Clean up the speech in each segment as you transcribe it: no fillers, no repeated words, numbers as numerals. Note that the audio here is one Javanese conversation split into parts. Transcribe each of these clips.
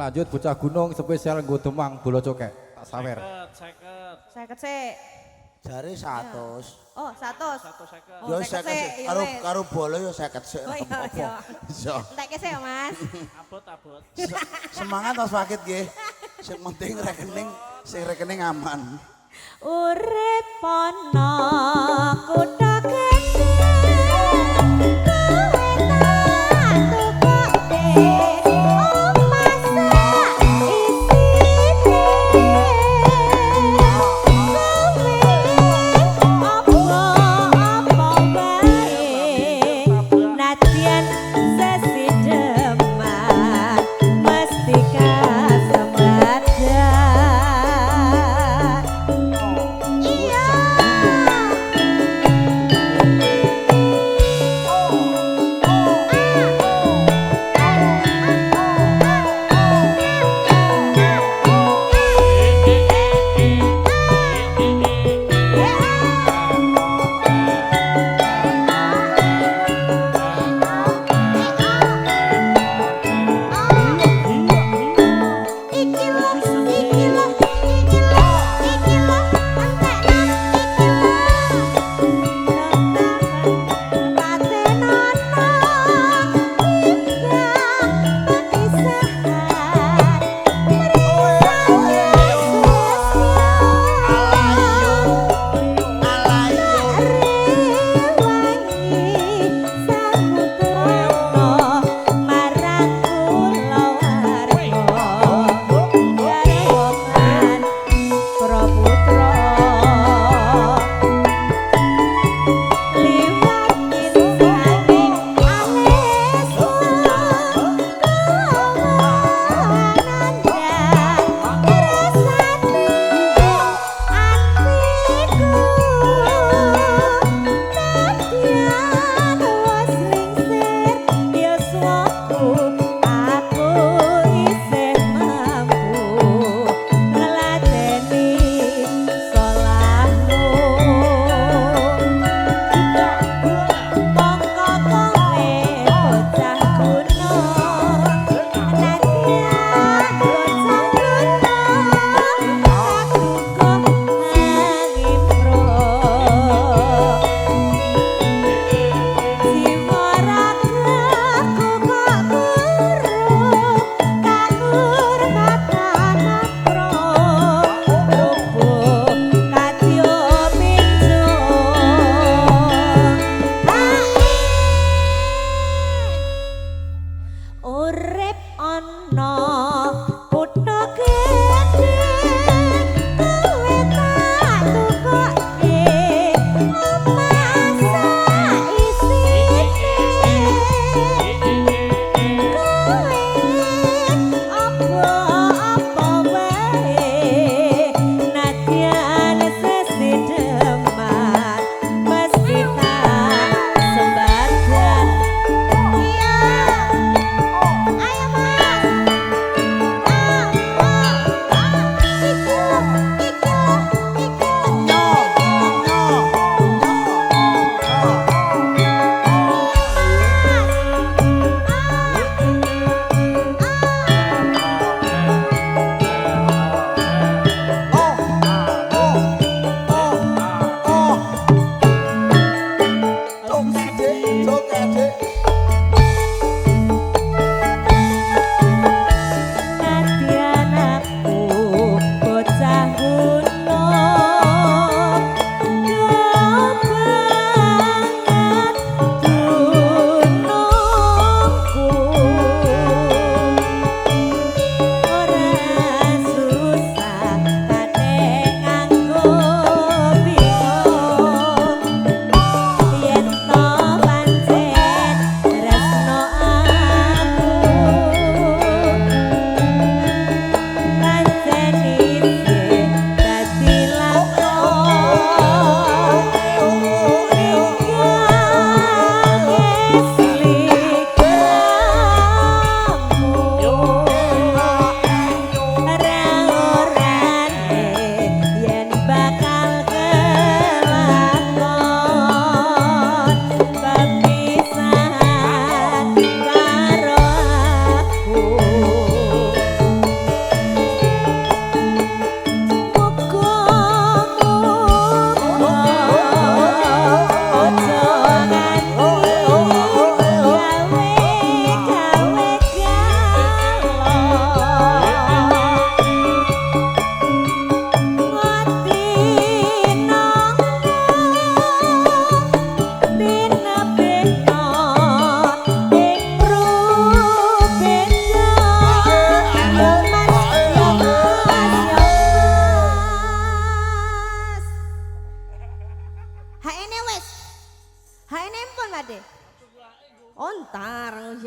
Lanjut bocah gunung spesial nggo Demang bola cokek. Tak sawer. 50 sik. Jare 100. Oh, 100. 150. Oh, Yo 50 50 sik, karo wis. karo bola yo 50 sik. Oh iya, iya. Iso. Entek sik ya, Mas. Abot. Semangat Mas Fakit nggih. Sing penting rekening aman. Urip ana kutha gedhe kowe tak tukokke omah sak isine apa bae nadyan sesideman mesti kasembadan. Iya.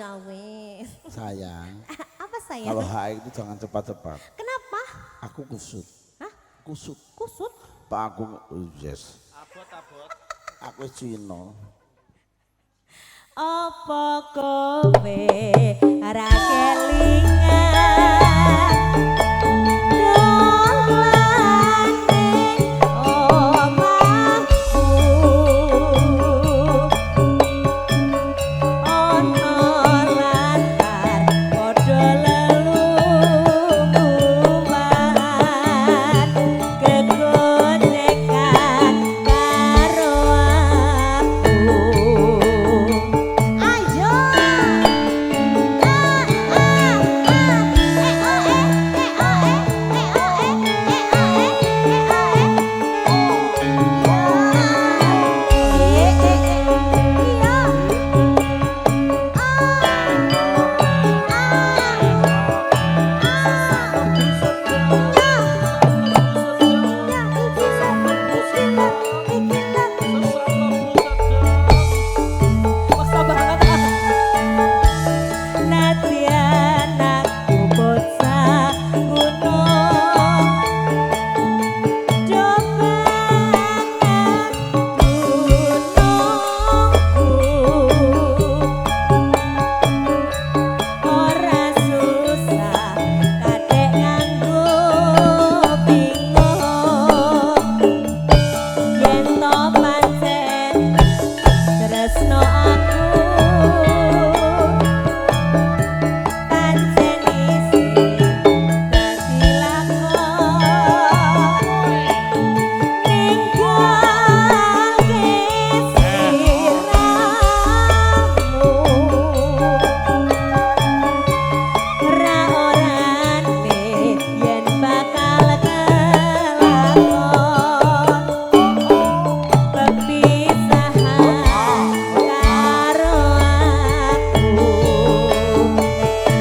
Ya wes. Sayang, Apa saya? kalau haid itu jangan cepat-cepat. Kenapa? Aku kusut. Hah? Kusut. Kusut? Pak aku, yes. Aku Cino. Apa kowe ra kelingan dolane omahku ana latar padha lelungan kegocekan karo aku. Ayo. Maksa banget. Nadyan aku bocah gunung dobangan gunungku ora susah kadek nganggo bingung yen to pancen tresno aku pancen isi dadi lakon ninggalke sirahmu ra orane yen bakal kelakon perpisahan karo aku.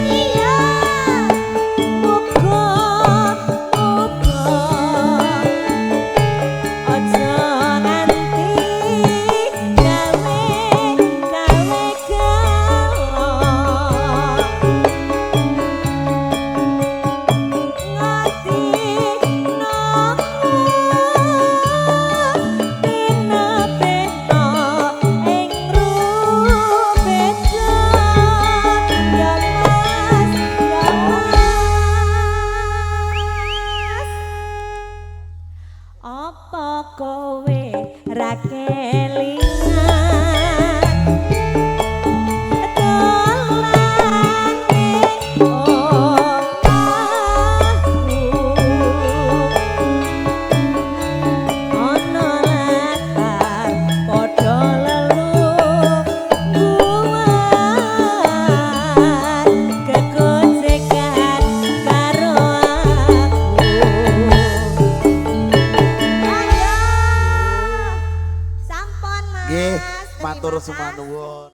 Iya, muga-muga ojo nganti gawe-gawe gelo ngati nopo pina-pina ing rubedo ya mas ya mas apa kowe ra kelingan dolane omahku ana latar padha lelungan kegocekan karo aku. Ayo, sampun mas. Nggih, Terima matur kasih. sumanuwun.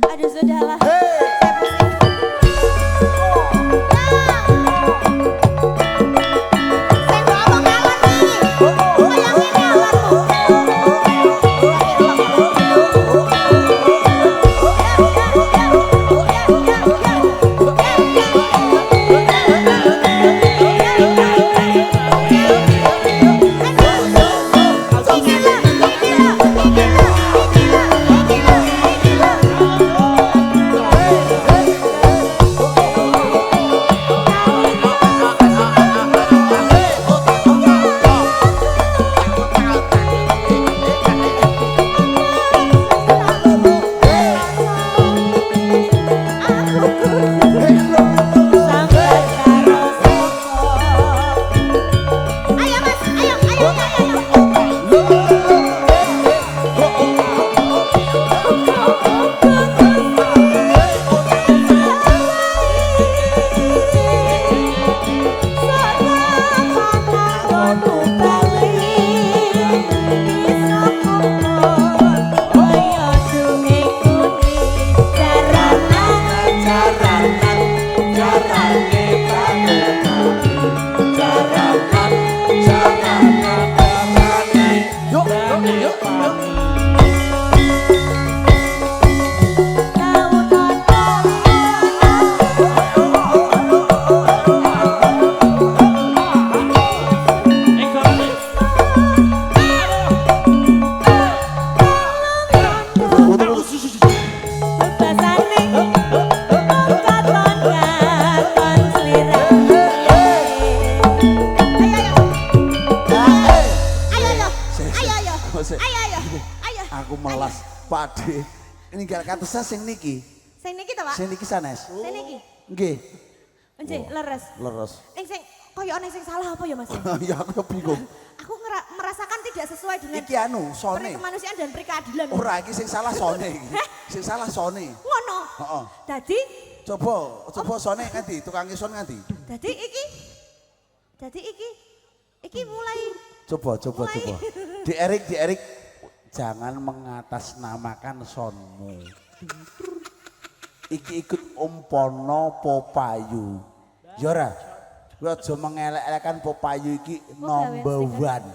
Aduh sudahlah. Saya pusing. Saya mau abang kawan nih. Bayangin ya abangku. Aku malas pade. Ini gak katesnya sing niki. Sing niki ta, Pak? Sing niki sanes. Sing niki. Nggih. Nggih, leres. Leres. Sing koyo ana sing salah apa ya, Mas? Ya aku bingung. Aku merasakan tidak sesuai dengan Iki anu, sone. kemanusiaan dan perkeadilan. Ora iki sing salah sone iki. Sing salah sone. Ngono. Heeh. Dadi Coba sone nganti, tukang ison nganti. Dadi iki mulai Coba. Mulai. Di Erik. Jangan mengatasnamakan sonmu. Iki ikut umpono Popayu. Yora, gue aja mengelek-elekan Popayu iki number one.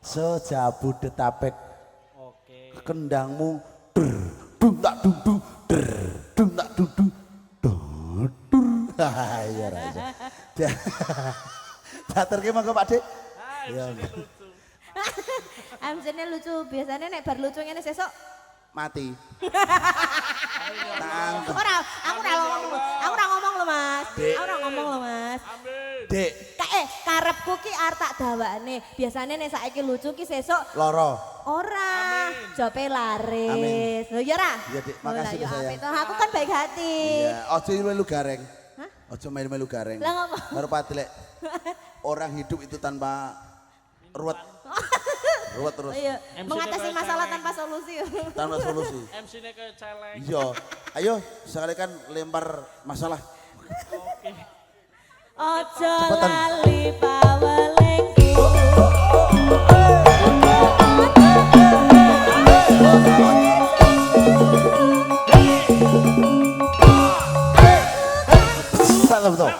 Sejabodetabek. Kendangmu dung tak dung tak dung. Ya raja. Dater ki monggo Pak Dik. Ya. MC-ne lucu, biasanya nek bar lucu ngene sesuk Mati. Ora, aku ora ngomong lho Mas. Aku ora ngomong lho Mas. Dek. Karepku ki arep tak dawakne. Biasane nek saiki lucu ki sesuk Loro. ora. Jope laris. Lho ya ora? Iya, Dik. Makasih ya sayang. apik toh, aku kan baik hati. Iya, aja melu gareng. Hah? Aja melu gareng. Lah ngapa? Karo Pak Dilek. Orang hidup itu tanpa ruwet. Ruwet terus. Iya, mengatasi masalah tanpa solusi. Tanpa solusi. MC-nya ke celeng. Iya. Ayo, sekali kan lempar masalah. Ojo Cepetan. lali pawelengku. Salah betul.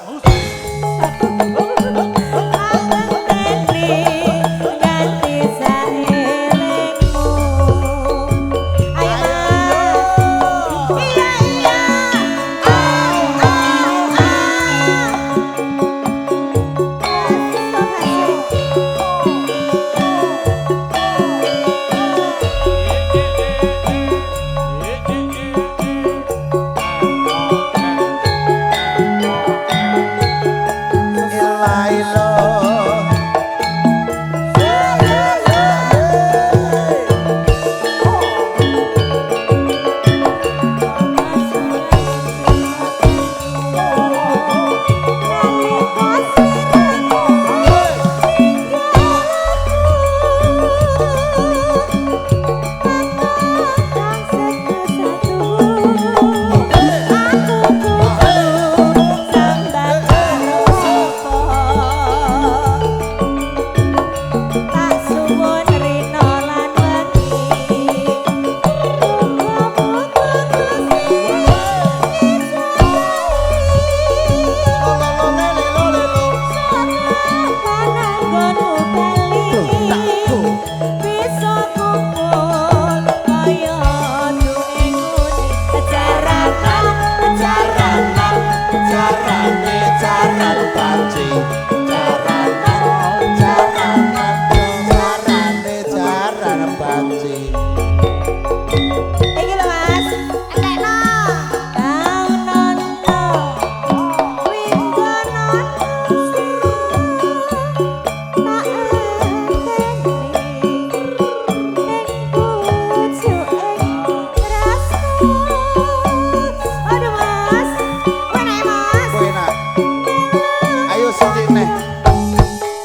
neh.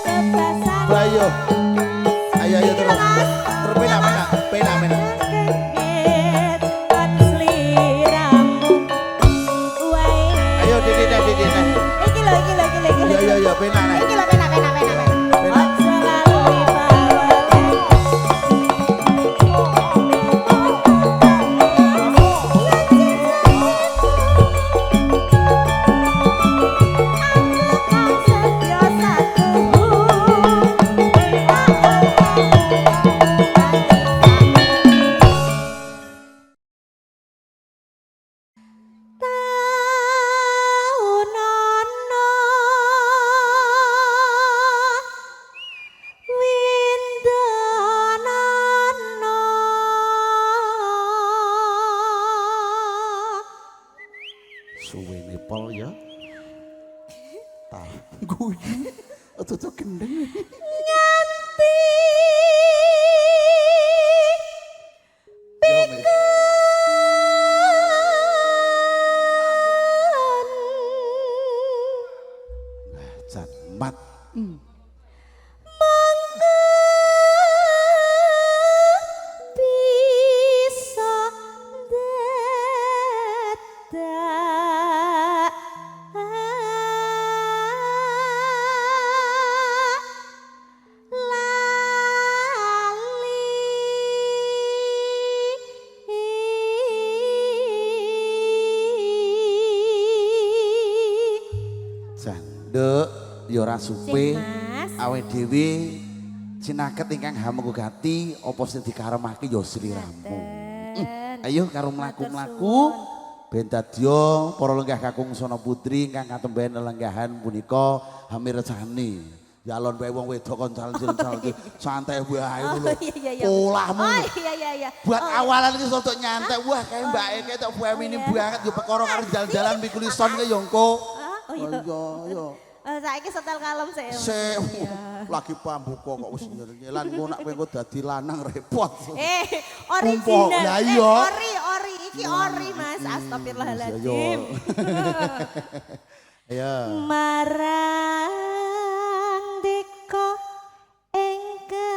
Kebasan Bayo. Ayo ayo terus. Mas. Terus pena. Kaget kan sliramu. Wae. Ayo Didi neh. Iki lho. Iya pena neh. Iki lho pena. Pena. Ojo lali bawale. Suwene pol ya. Guyu. Ojo gendeng. Yo, Mei. Jan mat. Bisa dadak lali. Janduk ya ora supe. Sing, Mas. Awake dhewe cinaket ingkang hamegati apa sing dikaremake ya sliramu. Ayo karo mlaku-mlaku ben dadya para lenggah kakung sono putri ingkang katemben lenggahan punika hamirsani. Ya alon wae wong wedok kon calcil-calcil santai wae ngono lho. Iya. Polahmu. Oh iya. Buat awalan iki untuk nyantai wah kayak mbak Eke tok feminin banget yo perkara karo jalan-jalan pikulison ki yo engko. Oh iya. Iya. Saiki setel kalem sik. Lagi pambuka kok wis nyelan engko nak kowe engko dadi lanang repot. Original. Lah iya. Ori iki ori Mas. Astagfirullahaladzim. Ayo. Marang deka engkang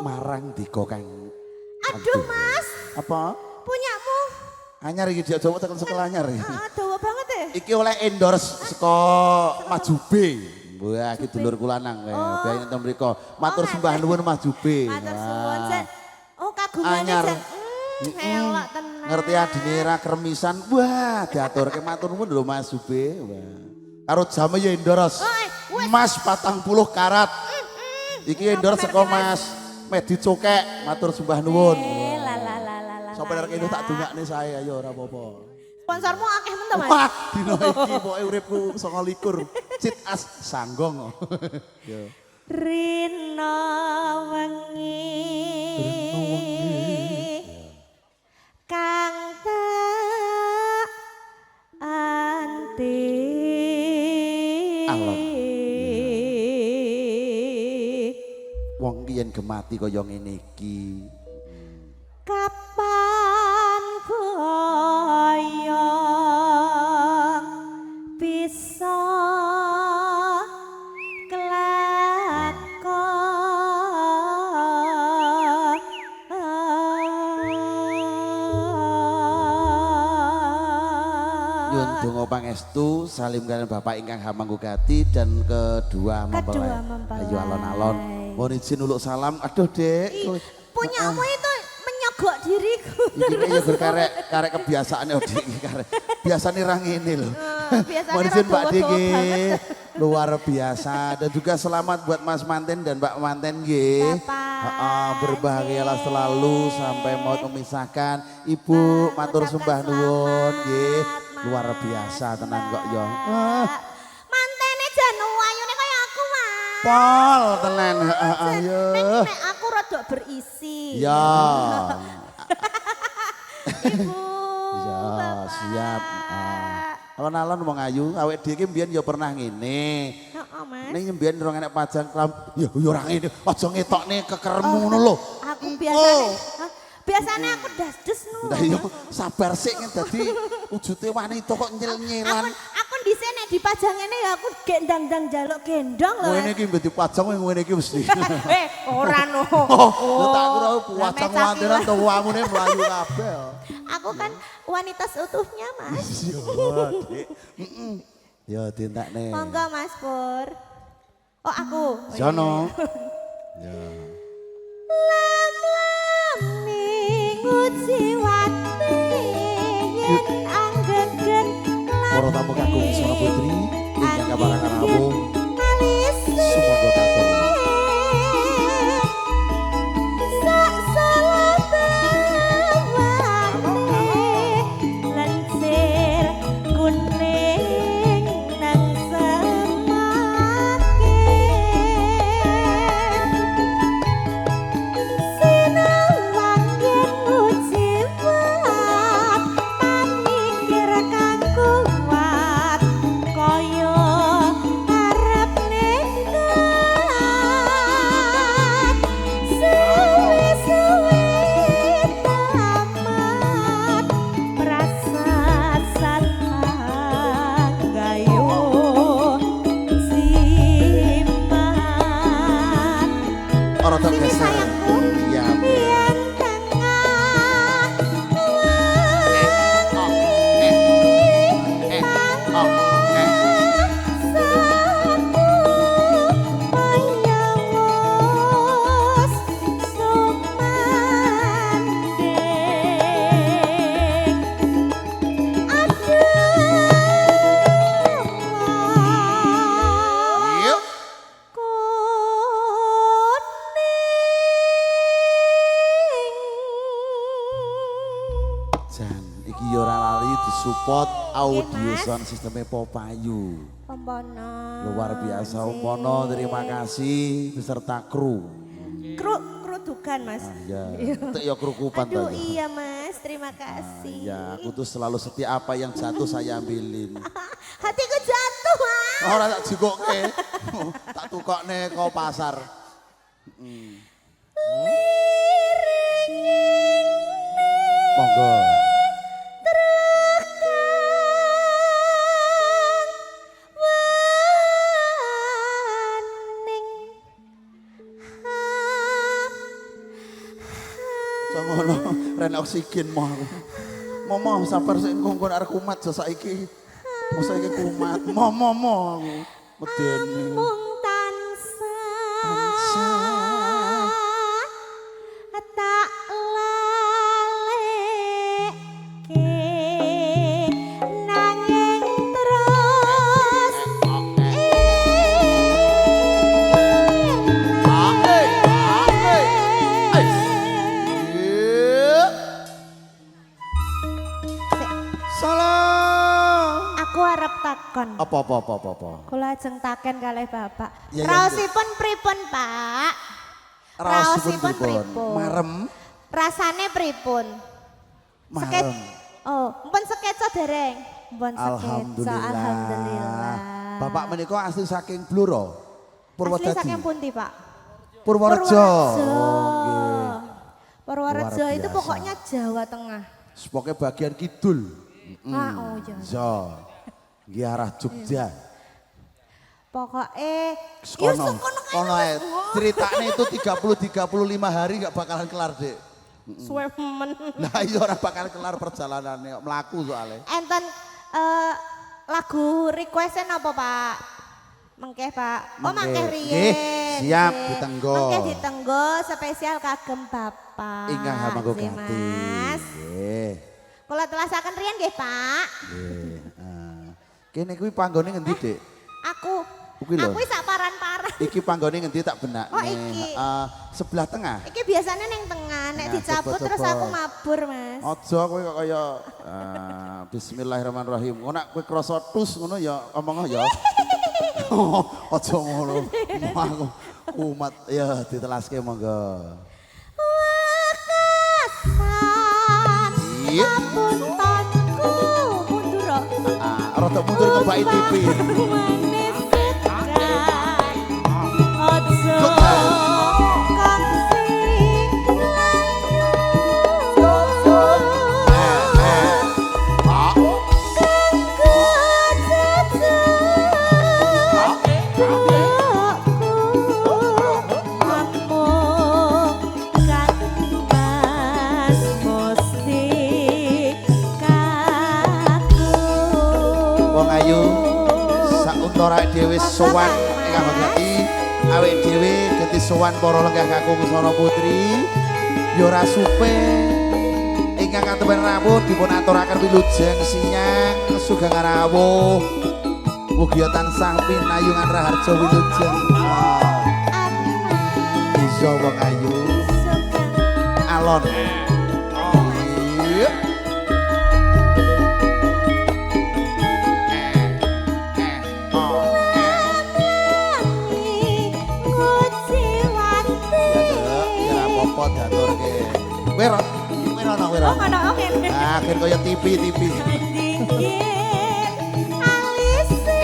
Marang dika kang. Aduh Mas, Apa? punyamu. Anyar iki dia Jawa tekan sekolah anyar. Dawa banget ya. Iki oleh endorse saka Majube. Wah, iki dulurku lanang kae. Biyen teng mriko. Matur sembah nuwun Majube. Matur suwun Sen. Oh kagumane Anyar. Sen. Elok tenan. Ngerti adine ra kremisan. Wah, diaturke matur nuwun lho Majube. Wah. Karo jame ya endorse. Wes. Emas 40 karat. Iki endorse saka Mas Medi Cokek. Matur sembah nuwun. La. Sampai nek itu tak dongakne saya ayo ora apa-apa. Sponsormu akeh men to Mas. Wah, dino iki pokoke uripku 29. Cit as sanggong. Yo. Rina wengi kang tak anti Allah. Wong ki yen gemati kaya ngene iki. kapan kaya bisa Nyun donga pangestu salim kalian Bapak ingkang hamanggugati dan kedua mempelai. Ayo alon-alon. Mohon izin uluk salam. Aduh, Dek. punyamu itu menyogok diriku. Iki ya karek kebiasaan ya Dik karek. Biasane ra ngene lho. Biasanya Mohon izin Pak Dik rada nggih. banget. Luar biasa dan juga selamat buat Mas Manten dan Mbak Manten nggih. Bapak, Berbahagialah Cik. selalu sampai maut memisahkan. Ibu matur ucapkan sembah nuwun nggih. selamat, Luar Mas. biasa tenan kok yo. Mantene jan wayune kaya aku, Mas. Pol tenan ayo. Nek aku rada berisi. Ya. Ibu. Ya, Bapak. siap. Alon-alon wong ayu, awake dhewe iki mbiyen ya pernah ngene. Heeh, Mas. Ning mbiyen rong enek pajang klam. Ya ora ngene, aja ngetokne kekermu ngono lho. Aku biasane Biasanya aku das-des nu. Lah iya sabar sik dadi wujude wanita kok nyel-nyelan. Aku dhisik nek dipajang ngene ya aku gendang-dang jaluk gendong lho. Ngene iki mbek dipajang ngene iki mesti. Ora no. Oh, tak kira pajang wanteran to wamune mlayu kabeh. Aku kan wanita seutuhnya, Mas. Iya, Dik. Ya dientakne. Monggo Mas Pur. Oh, aku. Sono. Ya. Lam-lam ningut siwati yen anggegen Para tamu kakung Sono Putri ingkang kabarangan rampung. Sumangga katur. Support audio sound sistemnya Popayu. Pompono. Luar biasa Pompono, terima kasih beserta kru. Kru dukan Mas. Ya, itu ya kru kupan. Aduh iya Mas, terima kasih. Ya, aku tuh selalu setia apa yang jatuh saya ambilin. Hatiku jatuh Mas. Ora tak jikoke. Tak tukokne kau pasar. Monggo. Ngono, ren oksigen mau aku. Momo sabar sik engko arek kumat jo saiki. Mau saiki kumat. Momo aku. Medeni. Mung tansah tak laleke nanging terus takon. Apa. Kula ajeng taken kalih Bapak. Ya, ya, Raosipun pripun, Pak? Raosipun pripun? Marem. Rasane pripun? Marem. Oh, mpun sketsa dereng. Mpun sketsa. Alhamdulillah. Bapak menika asli saking Bluro. Purwodadi. Asli saking pundi, Pak? Purworejo. Purworejo itu pokoknya Jawa Tengah. Pokoknya bagian kidul. Oh iya. So. Nggih arah Jogja. Pokoknya kono ceritane itu 35 hari gak bakalan kelar, Dek. Suwemen. Nah, iya ora bakal kelar perjalanannya, mlaku soalnya. Enten lagu request-e napa, Pak? Mengkeh, Pak. Oh, mangkeh riyen. Siap ditenggo. Mengkeh ditenggo spesial kagem Bapak. Ingkang hamanggo gati. Mas. Nggih. Kula telasaken riyen nggih, Pak. Nggih. Kene kuwi panggone ngendi, Dik? Aku sak paran-paran. Iki panggone ngendi tak benakne. Oh, iki. Sebelah tengah. Iki biasanya neng tengah, nek dicabut terus aku mabur, Mas. Aja kowe kok kaya bismillahirrahmanirrahim. Ngono nek kowe krasa tus ngono ya omong ya. Aja ngono. Aku kumat ya ditelaske monggo. Wakasan. Iya. Puntonku mundur. Rada mundur ngebaki TV. Ojo kang sing layu kantor awake dhewe sowan ingkang hormati awake dhewe ganti sowan para lenggah kakung Sono Putri ya ora supe ingkang katemben rawuh dipun aturaken wilujeng sinyang sugeng rawuh mugi tansah pinayungan raharja wilujeng iso wong ayu alon Oh, ngono oke. Akhir kaya TV. Dinggir alise.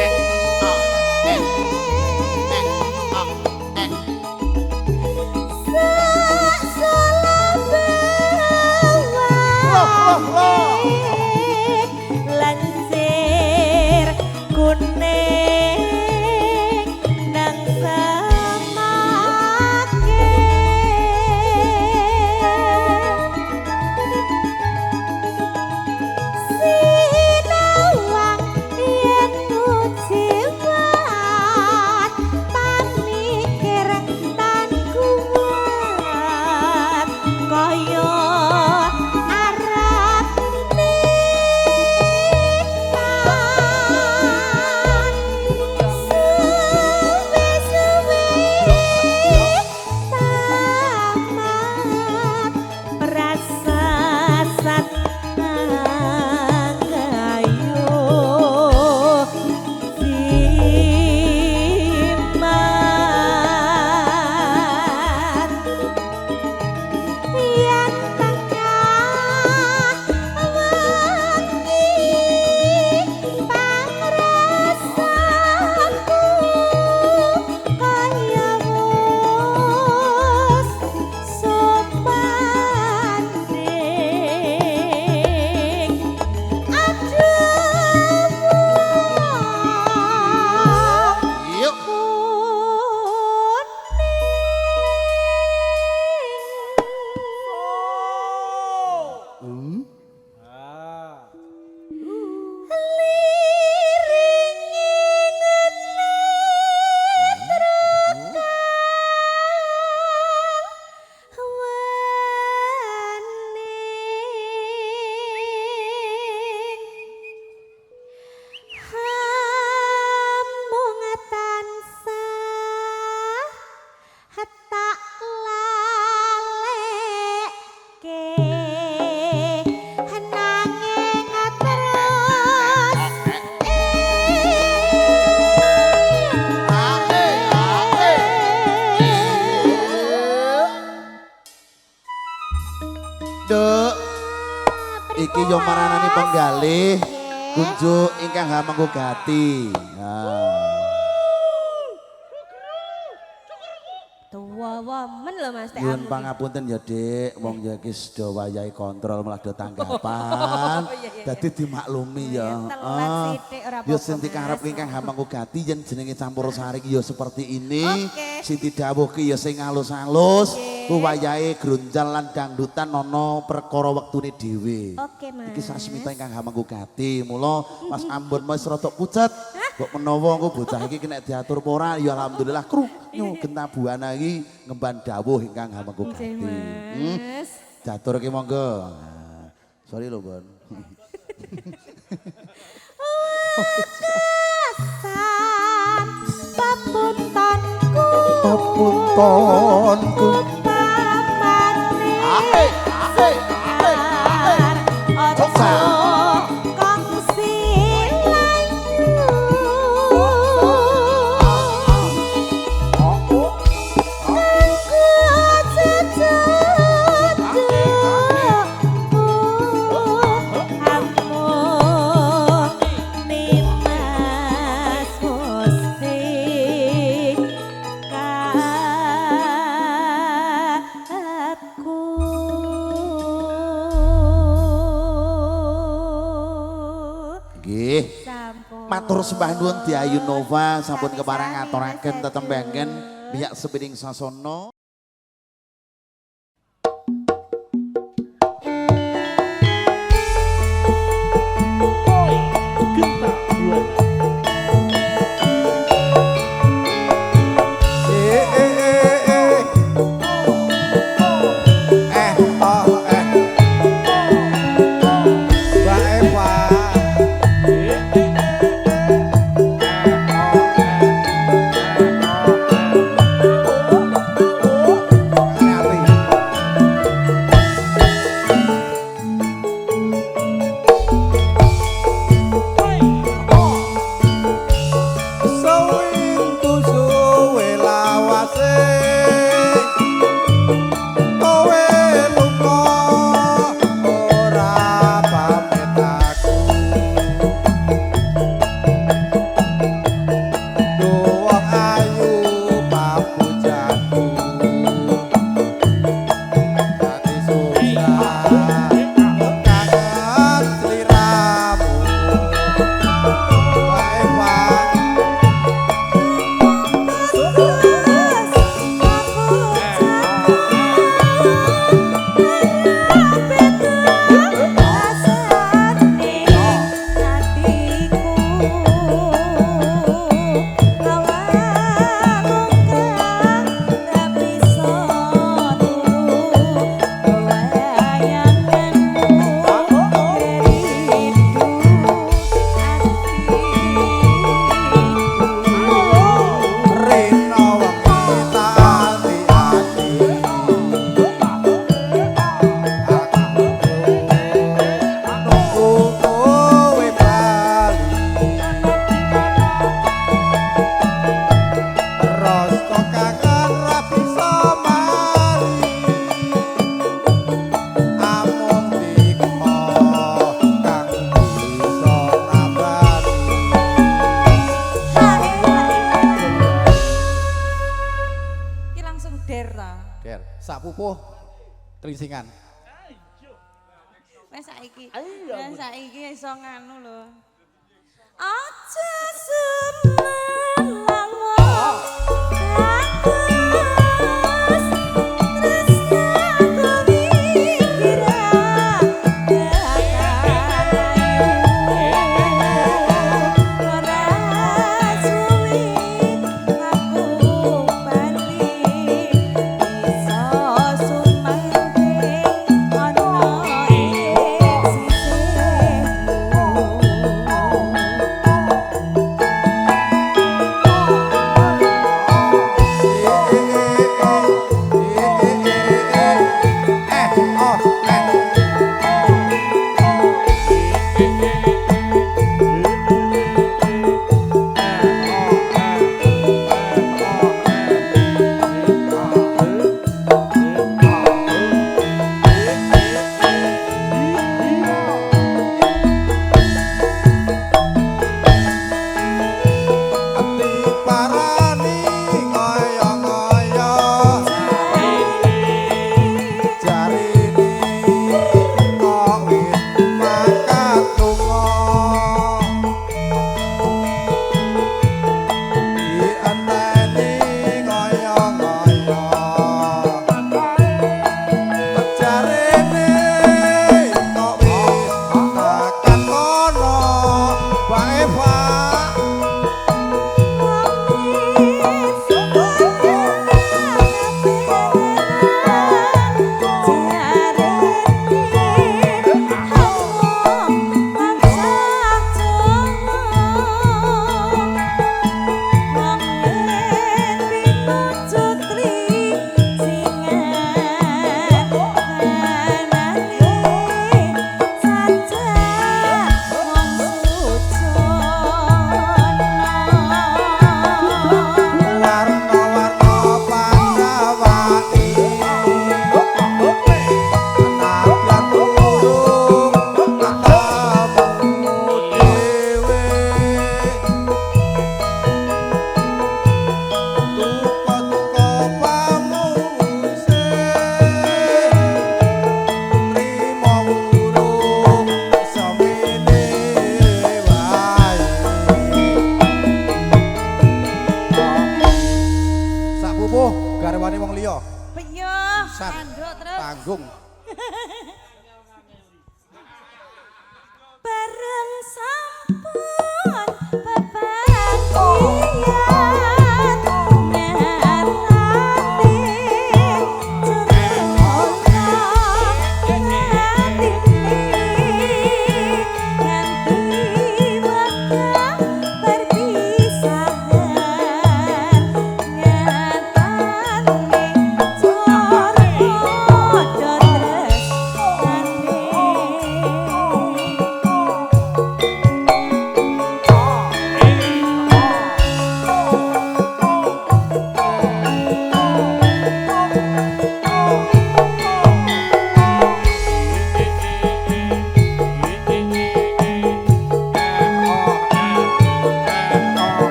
Lancir kuning nang samake sinawang yen jiwat pamikir tan kuat kaya arep Dek, iki yo maranani penggalih kunjuk ingkang hamengku gati. Tuwa-wamen lho Mas Teh. Nyuwun pangapunten ya Dik, wong ya iki sedaya wayahe kontrol malah do tanggapan. Dadi dimaklumi ya. Ya sing dikarep ingkang hamengku gati yen jenenge campur sari ya seperti ini. Sing didhawuhke ya sing halus-halus. Ku wayahe grunjal lan dangdutan ana perkara wektune dhewe. Oke, Mas. Iki sasmita ingkang hamengku gati. Mula Mas Ambon wis rada pucet. Kok menawa engko bocah iki kena diatur apa ora ya alhamdulillah krunyu gentabuana iki ngemban dawuh ingkang hamengku gati. Mas. Diaturke monggo. Sorry lho, Bon. Sam pepuntonku. Pepuntonku. Matur sembah nuwun Diayu Nova sampun kepareng ngaturaken tetembangan biyak sepiring sasana. pupuh kelingsingan. Wes saiki. Ayo, Wes saiki iso nganu lho. Aja semen lamun bagus tresnaku pikiran ora suwi aku bali iso sumangking ana ing sisihmu.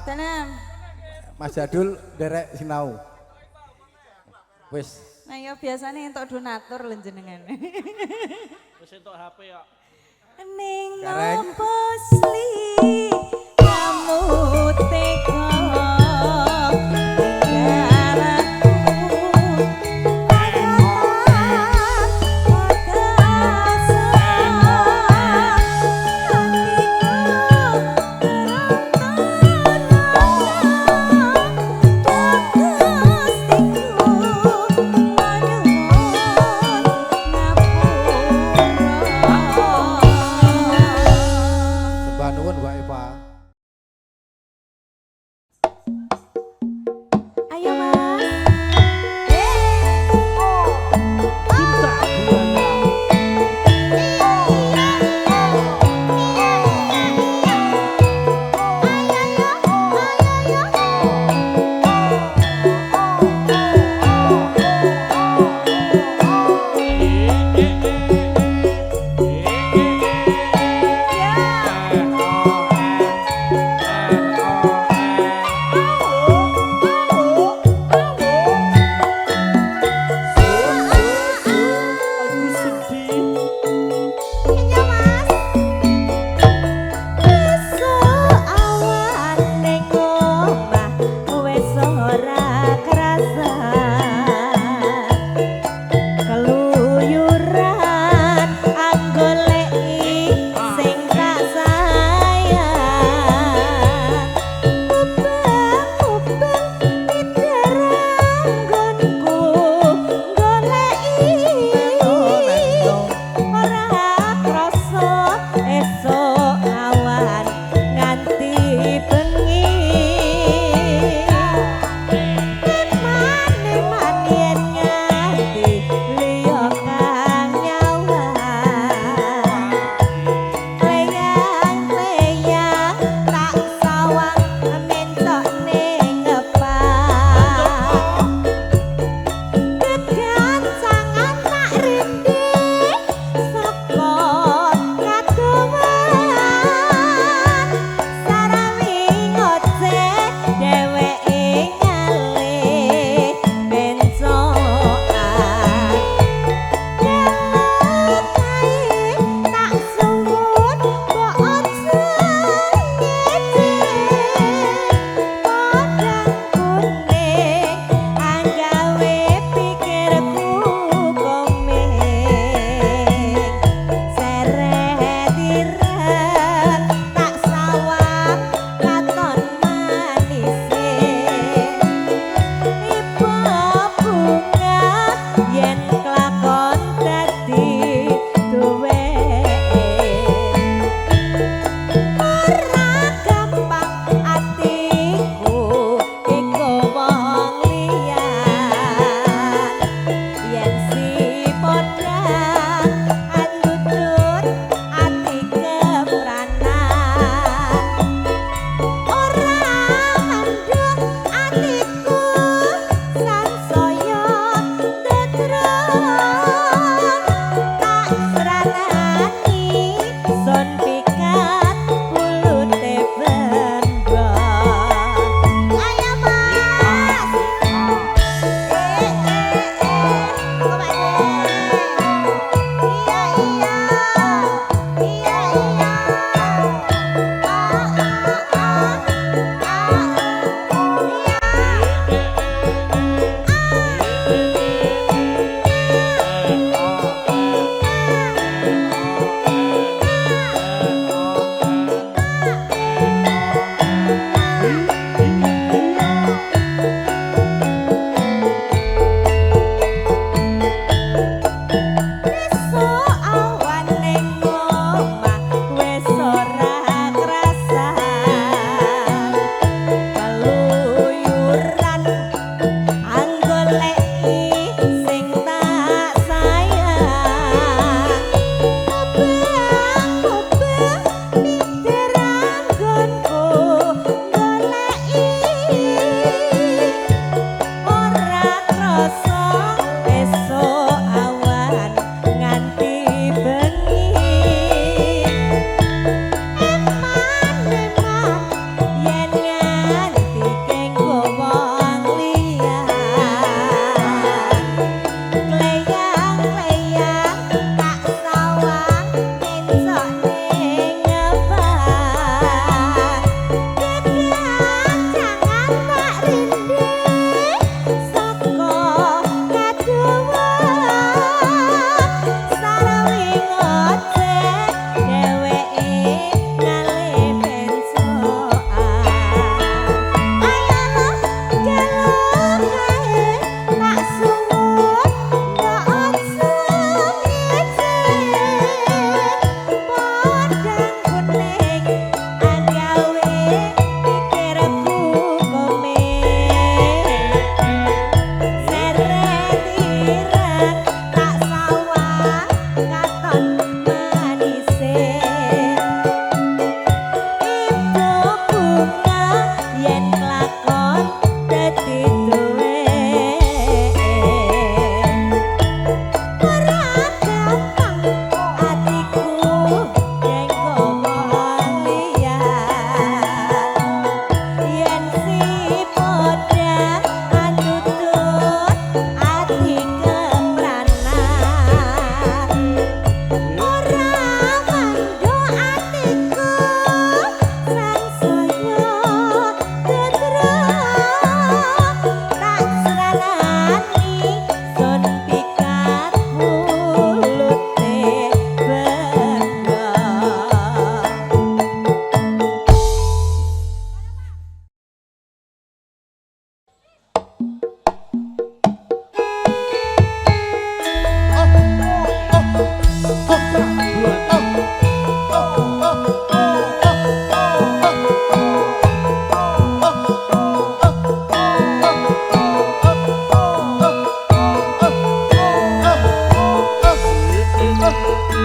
Tenan. Mas Jadul derek sinau. Wis. Nah ya biasanya entuk donatur lho jenengan. Wis entuk HP ya. Ning Gareng. opo sli kamu tega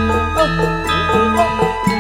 Oh.